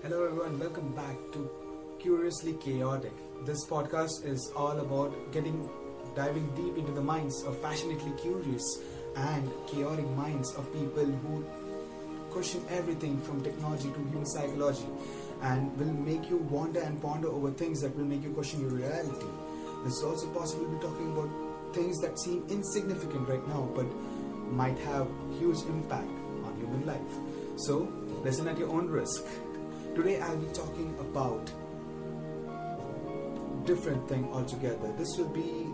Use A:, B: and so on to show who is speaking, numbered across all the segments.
A: Hello everyone, welcome back to Curiously Chaotic. This podcast is all about diving deep into the minds of passionately curious and chaotic minds of people who question everything from technology to human psychology and will make you wonder and ponder over things that will make you question your reality. This is also possible to be talking about things that seem insignificant right now but might have huge impact on human life. So, listen at your own risk. Today I'll be talking about different thing altogether. This will be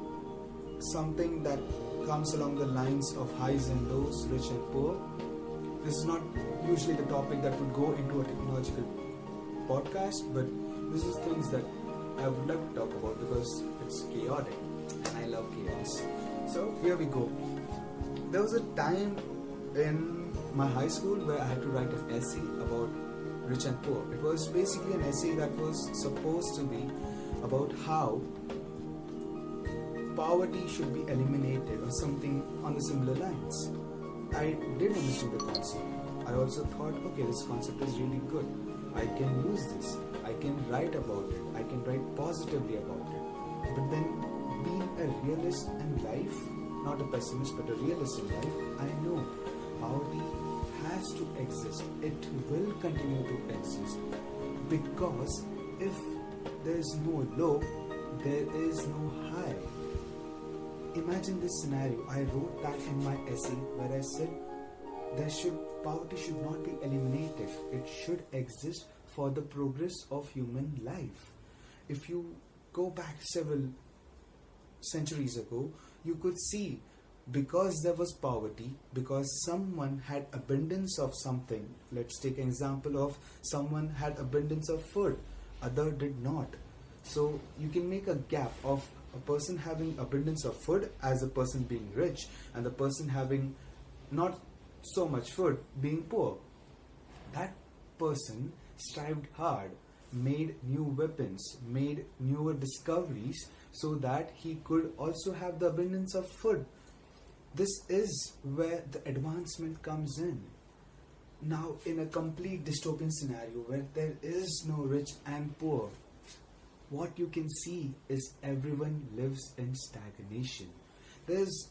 A: something that comes along the lines of highs and lows, rich and poor. This is not usually the topic that would go into a technological podcast, but this is things that I would like to talk about because it's chaotic and I love chaos. So here we go. There was a time in my high school where I had to write an essay about rich and poor. It was basically an essay that was supposed to be about how poverty should be eliminated or something on the similar lines. I did understand the concept. I also thought, okay, this concept is really good. I can use this. I can write about it. I can write positively about it. But then being a realist in life, not a pessimist but a realist in life, I know poverty has to exist. It will continue to exist because if there is no low, there is no high. Imagine this scenario. I wrote that in my essay where I said poverty should not be eliminated. It should exist for the progress of human life. If you go back several centuries ago, you could see because there was poverty, because someone had abundance of something. Let's take an example of someone had abundance of food, other did not. So you can make a gap of a person having abundance of food as a person being rich and the person having not so much food being poor. That person strived hard, made new weapons, made newer discoveries so that he could also have the abundance of food. This is where the advancement comes in. Now, in a complete dystopian scenario where there is no rich and poor, what you can see is everyone lives in stagnation. There's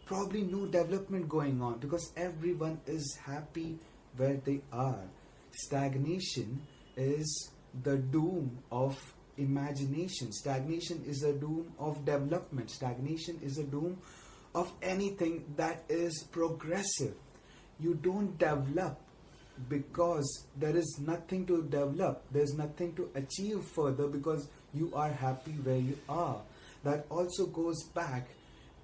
A: probably no development going on because everyone is happy where they are. Stagnation is the doom of imagination. Stagnation is a doom of development. Stagnation is a doom of anything that is progressive. You don't develop because there is nothing to develop. There's nothing to achieve further because you are happy where you are. That also goes back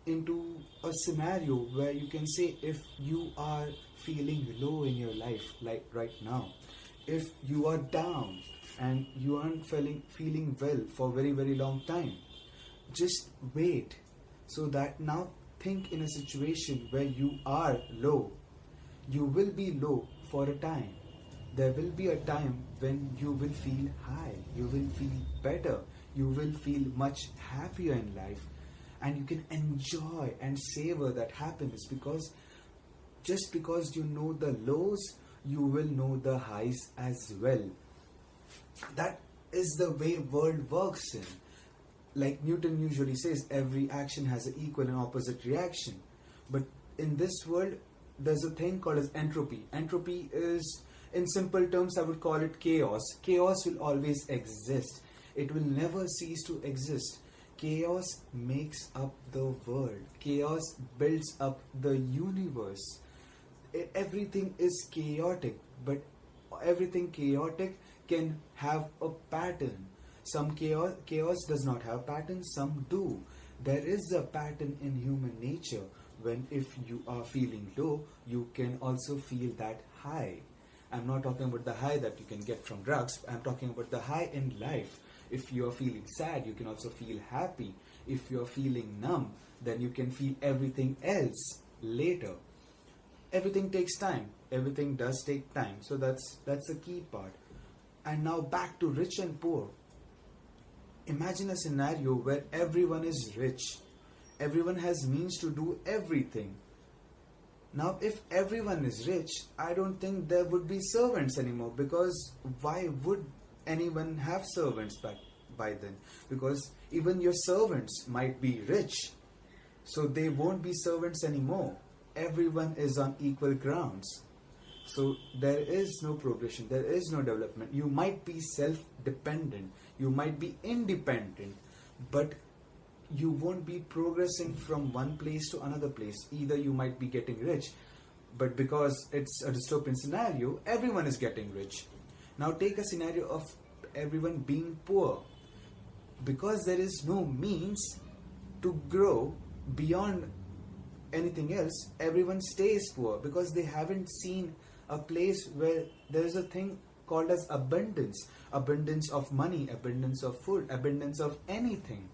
A: into a scenario where you can say if you are feeling low in your life, like right now, if you are down and you aren't feeling well for a very, very long time, just wait. So that now think in a situation where you are low. You will be low for a time. There will be a time when you will feel high. You will feel better. You will feel much happier in life. And you can enjoy and savor that happiness because just because you know the lows, you will know the highs as well. That is the way world works in. Like Newton usually says, every action has an equal and opposite reaction. But in this world, there's a thing called as entropy. Entropy is, in simple terms, I would call it chaos. Chaos will always exist. It will never cease to exist. Chaos makes up the world. Chaos builds up the universe. Everything is chaotic, but everything chaotic can have a pattern. Some chaos does not have patterns, some do. There is a pattern in human nature when if you are feeling low, you can also feel that high. I'm not talking about the high that you can get from drugs. I'm talking about the high in life. If you are feeling sad, you can also feel happy. If you are feeling numb, then you can feel everything else later. Everything takes time. Everything does take time. So that's the key part. And now back to rich and poor. Imagine a scenario where everyone is rich. Everyone has means to do everything. Now, if everyone is rich, I don't think there would be servants anymore, because why would anyone have servants by then? Because even your servants might be rich, so they won't be servants anymore. Everyone is on equal grounds. So there is no progression, there is no development. You might be self-dependent, you might be independent, but you won't be progressing from one place to another place. Either you might be getting rich, but because it's a dystopian scenario, everyone is getting rich. Now take a scenario of everyone being poor. Because there is no means to grow beyond anything else, everyone stays poor because they haven't seen a place where there is a thing called as abundance. Abundance of money, abundance of food, abundance of anything.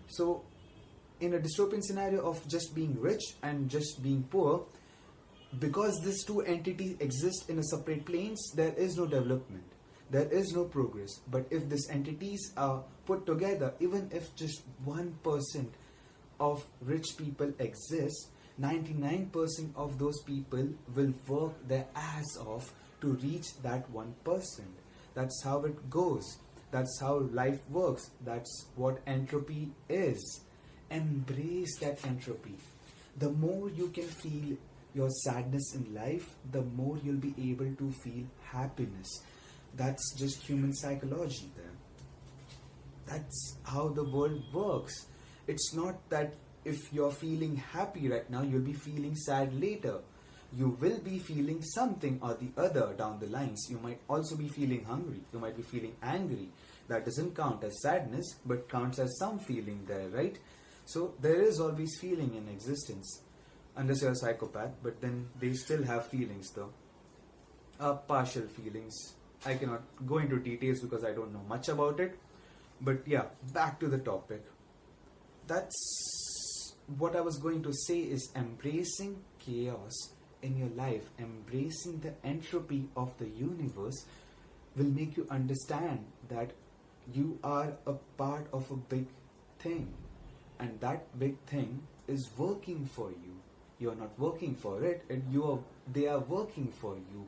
A: So in a dystopian scenario of just being rich and just being poor, because these two entities exist in a separate planes, there is no development, there is no progress. But if these entities are put together, even if just 1% of rich people exist, 99% of those people will work their ass off to reach that 1%. That's how it goes. That's how life works. That's what entropy is. Embrace that entropy. The more you can feel your sadness in life, the more you'll be able to feel happiness. That's just human psychology there. That's how the world works. It's not that if you're feeling happy right now, you'll be feeling sad later. You will be feeling something or the other down the lines. You might also be feeling hungry. You might be feeling angry. That doesn't count as sadness, but counts as some feeling there, right? So there is always feeling in existence. Unless you're a psychopath, but then they still have feelings though. Partial feelings. I cannot go into details because I don't know much about it. But yeah, back to the topic. That's what I was going to say, is embracing chaos in your life, embracing the entropy of the universe will make you understand that you are a part of a big thing, and that big thing is working for you. You're not working for it, and they are working for you.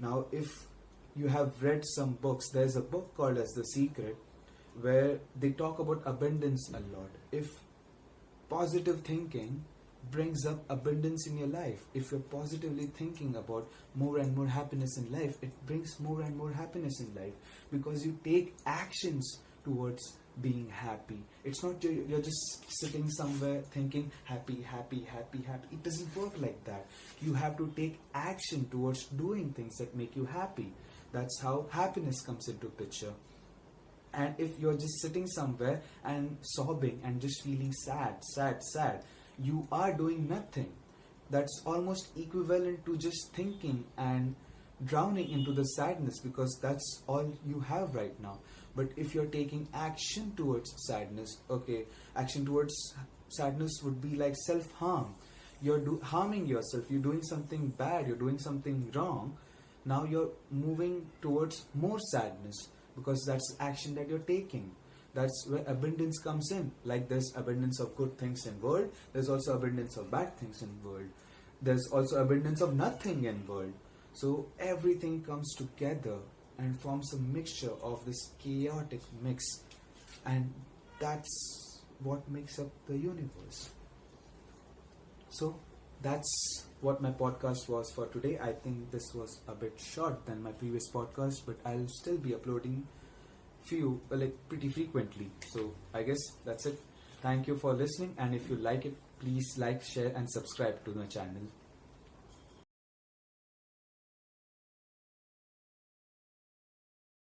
A: Now, if you have read some books, there's a book called as The Secret, where they talk about abundance a lot. If positive thinking brings up abundance in your life, if you're positively thinking about more and more happiness in life, it brings more and more happiness in life, because you take actions towards being happy. It's not you're just sitting somewhere thinking happy, happy, happy, happy. It doesn't work like that. You have to take action towards doing things that make you happy. That's how happiness comes into picture. And if you're just sitting somewhere and sobbing and just feeling sad, you are doing nothing. That's almost equivalent to just thinking and drowning into the sadness, because that's all you have right now. But if you're taking action towards sadness, okay, action towards sadness would be like self-harm. You're harming yourself, you're doing something bad, you're doing something wrong. Now you're moving towards more sadness, because that's action that you're taking. That's where abundance comes in. Like there's abundance of good things in world, there's also abundance of bad things in world. There's also abundance of nothing in world. So everything comes together and forms a mixture of this chaotic mix, and that's what makes up the universe. So that's what my podcast was for today. I think this was a bit short than my previous podcast, but I'll still be uploading pretty frequently. So I guess that's it. Thank you for listening, and if you like it, please like, share and subscribe to my channel.